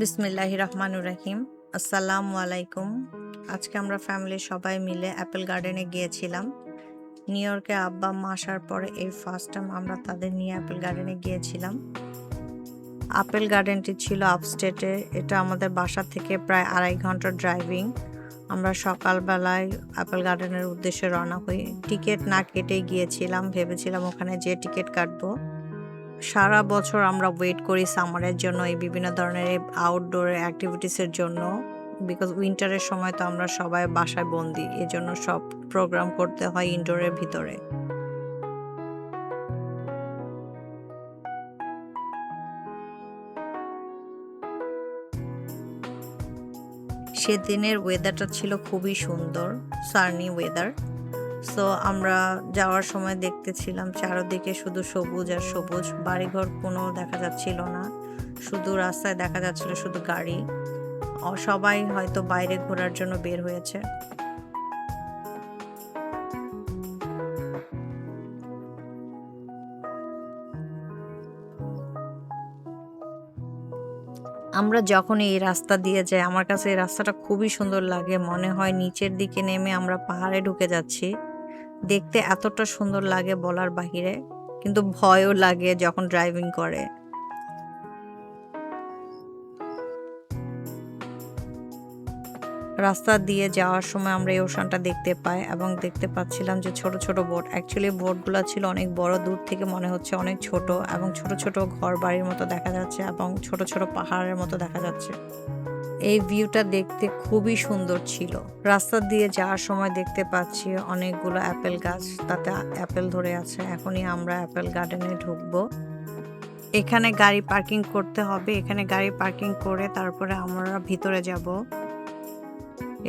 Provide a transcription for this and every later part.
বিসমিল্লাহির রহমানির রহিম। আসসালামু আলাইকুম। আজকে আমরা ফ্যামিলির সবাই মিলে অ্যাপেল গার্ডেনে গিয়েছিলাম। নিউ ইয়র্কে আব্বা আম্মা আসার পরে এই ফার্স্ট টাইম আমরা তাদের নিয়ে অ্যাপেল গার্ডেনে গিয়েছিলাম। আপেল গার্ডেনটি ছিল আপস্টেটে। এটা আমাদের বাসা থেকে প্রায় 2.5 ঘন্টার ড্রাইভিং। আমরা সকালবেলায় অ্যাপেল গার্ডেনের উদ্দেশ্যে রওনা হই। টিকিট না কেটেই গিয়েছিলাম, ভেবেছিলাম ওখানে যেয়ে টিকিট কাটবো। সারা বছর আমরা ওয়েট করি সামারের জন্য, এই বিভিন্ন ধরনের আউটডোর অ্যাক্টিভিটিসের জন্য। বিকজ উইন্টারের সময় তো আমরা সবাই বাসায় বন্দি, এজন্য সব প্রোগ্রাম করতে হয় ইনডোরের ভিতরে। সেদিনের ওয়েদারটা ছিল খুবই সুন্দর, সানি ওয়েদার। সো আমরা যাওয়ার সময় দেখতেছিলাম চারদিকে শুধু সবুজ আর সবুজ, বাড়িঘর কোনো দেখা যাচ্ছিল না, শুধু রাস্তায় দেখা যাচ্ছিল শুধু গাড়ি। সবাই হয়তো বাইরে ঘোরার জন্য বের হয়েছে। আমরা যখন এই রাস্তা দিয়ে যাই, আমার কাছে এই রাস্তাটা খুবই সুন্দর লাগে, মনে হয় নিচের দিকে নেমে আমরা পাহাড়ে ঢুকে যাচ্ছি। দেখতে এতটা সুন্দর লাগে বলার বাহিরে, কিন্তু ভয়ও লাগে যখন ড্রাইভিং করে। রাস্তা দিয়ে যাওয়ার সময় আমরা এই ওশানটা দেখতে পাই এবং দেখতে পাচ্ছিলাম যে ছোট ছোট বোট, অ্যাকচুয়ালি বোটগুলো ছিল অনেক বড়, দূর থেকে মনে হচ্ছে অনেক ছোট, এবং ছোট ছোট ঘর বাড়ির মতো দেখা যাচ্ছে এবং ছোট ছোট পাহাড়ের মতো দেখা যাচ্ছে। এই ভিউটা দেখতে খুবই সুন্দর ছিল। রাস্তা দিয়ে যাওয়ার সময় দেখতে পাচ্ছি অনেকগুলো অ্যাপেল গাছ, তাতে অ্যাপেল ধরে আছে। এখনই আমরা অ্যাপেল গার্ডেনে ঢুকবো। এখানে গাড়ি পার্কিং করতে হবে, এখানে গাড়ি পার্কিং করে তারপরে আমরা ভিতরে যাব।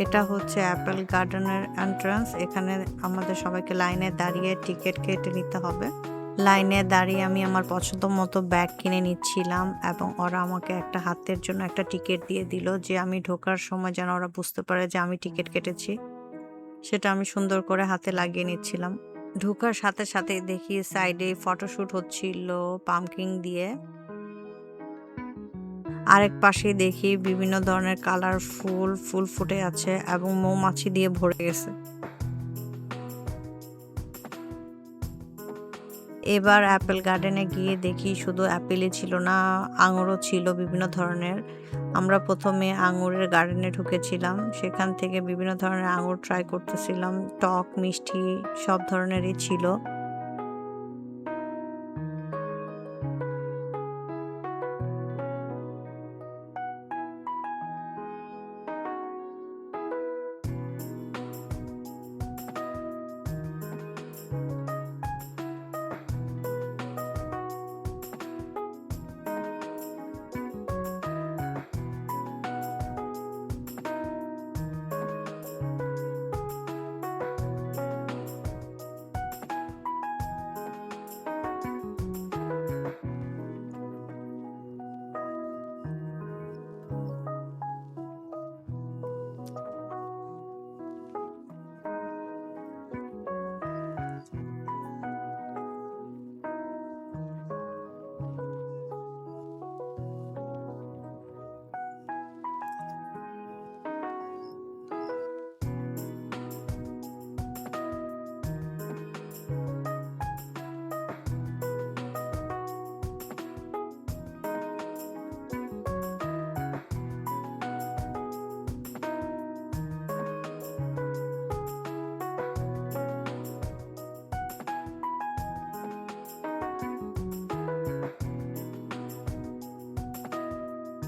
এটা হচ্ছে অ্যাপেল গার্ডেনের এন্ট্রান্স। এখানে আমাদের সবাইকে লাইনে দাঁড়িয়ে টিকিট কেটে নিতে হবে। লাইনে দাঁড়িয়ে আমি আমার পছন্দ মতো ব্যাগ কিনে নিচ্ছিলাম এবং ওরা আমাকে একটা হাতের জন্য একটা টিকিট দিয়ে দিল, যে আমি ঢোকার সময় যেন ওরা বুঝতে পারে যে আমি টিকিট কেটেছি। সেটা আমি সুন্দর করে হাতে লাগিয়ে নিচ্ছিলাম। ঢোকার সাথে সাথে দেখি সাইডে ফটোশুট হচ্ছিল পাম্পকিন দিয়ে। আরেক পাশে দেখি বিভিন্ন ধরনের কালারফুল ফুল ফুটে আছে এবং মৌমাছি দিয়ে ভরে গেছে। এবার অ্যাপেল গার্ডেনে গিয়ে দেখি শুধু অ্যাপেলই ছিল না, আঙুরও ছিল বিভিন্ন ধরনের। আমরা প্রথমে আঙুরের গার্ডেনে ঢুকেছিলাম, সেখান থেকে বিভিন্ন ধরনের আঙুর ট্রাই করতেছিলাম, টক মিষ্টি সব ধরনেরই ছিল।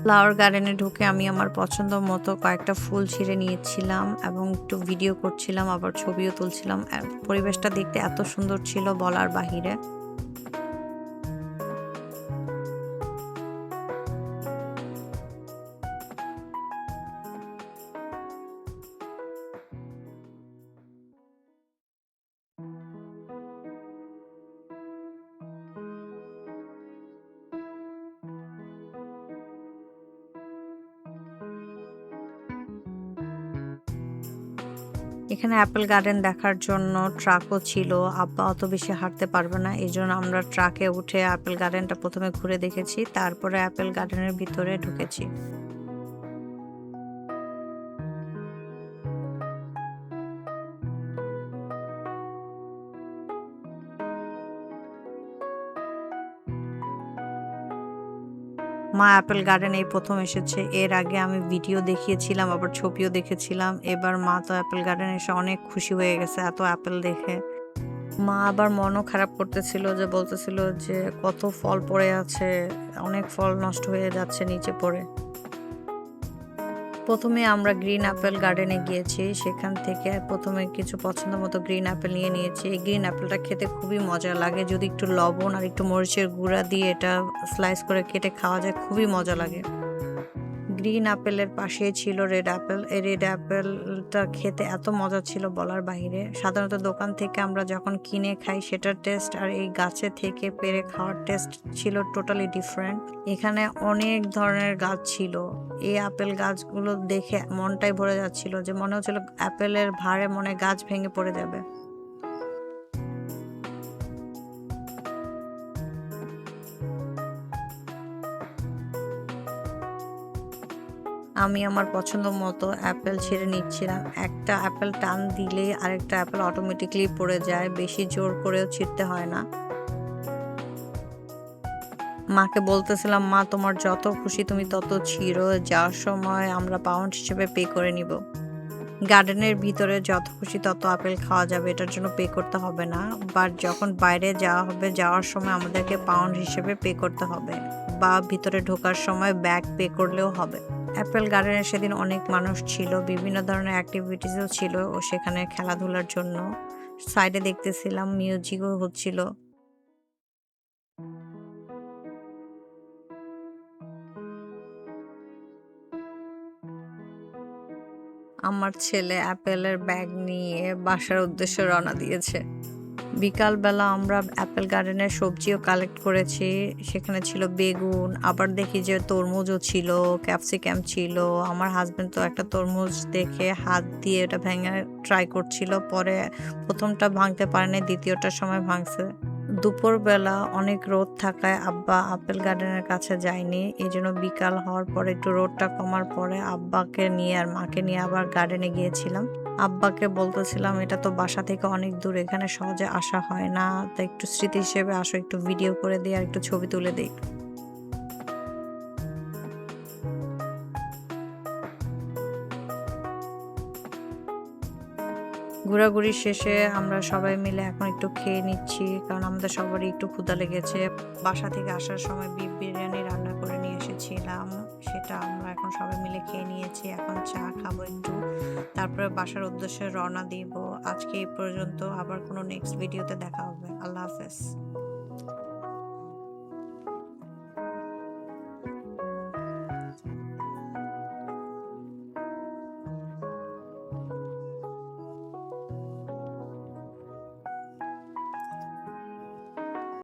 ফ্লাওয়ার গার্ডেনে ঢুকে আমি আমার পছন্দ মতো কয়েকটা ফুল ছিঁড়ে নিয়েছিলাম এবং একটু ভিডিও করছিলাম, আবার ছবিও তুলছিলাম। পরিবেশটা দেখতে এত সুন্দর ছিল বলার বাহিরে। এখানে অ্যাপেল গার্ডেন দেখার জন্য ট্রাকও ছিল। আব্বা অত বেশি হাঁটতে পারবে না, এই জন্য আমরা ট্রাকে উঠে অ্যাপেল গার্ডেনটা প্রথমে ঘুরে দেখেছি, তারপরে অ্যাপেল গার্ডেনের ভিতরে ঢুকেছি। মা অ্যাপেল গার্ডেন এই প্রথম এসেছে। এর আগে আমি ভিডিও দেখিয়েছিলাম, আবার ছবিও দেখেছিলাম। এবার মা তো অ্যাপেল গার্ডেন এসে অনেক খুশি হয়ে গেছে এত অ্যাপেল দেখে। মা আবার মনও খারাপ করতেছিল, যে বলতেছিল যে কত ফল পড়ে আছে, অনেক ফল নষ্ট হয়ে যাচ্ছে নিচে পড়ে। প্রথমে আমরা গ্রিন অ্যাপেল গার্ডেনে গিয়েছি, সেখান থেকে প্রথমে কিছু পছন্দ মতো গ্রিন অ্যাপেল নিয়ে নিয়েছি। এই গ্রিন অ্যাপেলটা খেতে খুবই মজা লাগে, যদি একটু লবণ আর একটু মরিচের গুঁড়া দিয়ে এটা স্লাইস করে কেটে খাওয়া যায়, খুবই মজা লাগে। গ্রিন অ্যাপেলের পাশেই ছিল রেড অ্যাপেল। এই রেড অ্যাপেলটা খেতে এত মজা ছিল বলার বাহিরে। সাধারণত দোকান থেকে আমরা যখন কিনে খাই সেটার টেস্ট আর এই গাছে থেকে পেড়ে খাওয়ার টেস্ট ছিল টোটালি ডিফারেন্ট। এখানে অনেক ধরনের গাছ ছিল। এই আপেল গাছগুলো দেখে মনটাই ভরে যাচ্ছিল, যে মনে হচ্ছিল অ্যাপেলের ভারে মনে গাছ ভেঙে পড়ে যাবে। আমি আমার পছন্দ মতো অ্যাপেল ছিঁড়ে নিচ্ছিলাম। একটা অ্যাপেল টান দিলেই আরেকটা অ্যাপেল অটোমেটিকলি পড়ে যায়, বেশি জোর করেও ছিঁড়তে হয় না। মাকে বলতেছিলাম, মা তোমার যত খুশি তুমি তত ছিঁড়ো, যাওয়ার সময় আমরা পাউন্ড হিসেবে পে করে নিব। গার্ডেনের ভিতরে যত খুশি তত আপেল খাওয়া যাবে, এটার জন্য পে করতে হবে না। বাট যখন বাইরে যাওয়া হবে, যাওয়ার সময় আমাদেরকে পাউন্ড হিসেবে পে করতে হবে, বা ভিতরে ঢোকার সময় ব্যাগ পে করলেও হবে। অ্যাপেল গার্ডেনে সেদিন অনেক মানুষ ছিল, বিভিন্ন ধরনের অ্যাক্টিভিটিসও ছিল ও সেখানে খেলাধুলার জন্য। সাইডে দেখতেছিলাম মিউজিকও হচ্ছিল। আমার ছেলে অ্যাপেলের ব্যাগ নিয়ে বাসার উদ্দেশ্যে রওনা দিয়েছে। বিকালবেলা আমরা অ্যাপেল গার্ডেনের সবজিও কালেক্ট করেছি। সেখানে ছিল বেগুন, আবার দেখি যে তরমুজও ছিল, ক্যাপসিকাম ছিল। আমার হাজবেন্ড তো একটা তরমুজ দেখে হাত দিয়ে এটা ভেঙে ট্রাই করছিল, পরে প্রথমটা ভাঙতে পারেনি, দ্বিতীয়টার সময় ভাঙছে। দুপুরবেলা অনেক রোদ থাকায় আব্বা আপেল গার্ডেনের কাছে যায়নি, এই জন্য বিকাল হওয়ার পরে একটু রোদটা কমার পরে আব্বাকে নিয়ে আর মাকে নিয়ে আবার গার্ডেনে গিয়েছিলাম। আব্বাকে বলতেছিলাম এটা তো বাসা থেকে অনেক দূর, এখানে সহজে আসা হয় না, তাই একটু স্মৃতি হিসেবে আসো, একটু ভিডিও করে দিই আর একটু ছবি তুলে দিই। ঘোরাঘুরি শেষে আমরা সবাই মিলে এখন একটু খেয়ে নিচ্ছি, কারণ আমাদের সবারই একটু ক্ষুধা লেগেছে। বাসা থেকে আসার সময় বিফ বিরিয়ানি রান্না করে নিয়ে এসেছিলাম, সেটা আমরা এখন সবাই মিলে খেয়ে নিয়েছি। এখন চা খাবো একটু, তারপরে বাসার উদ্দেশ্যে রওনা দিব। আজকে এই পর্যন্ত, আবার কোনো নেক্সট ভিডিওতে দেখা হবে। আল্লাহ হাফেজ।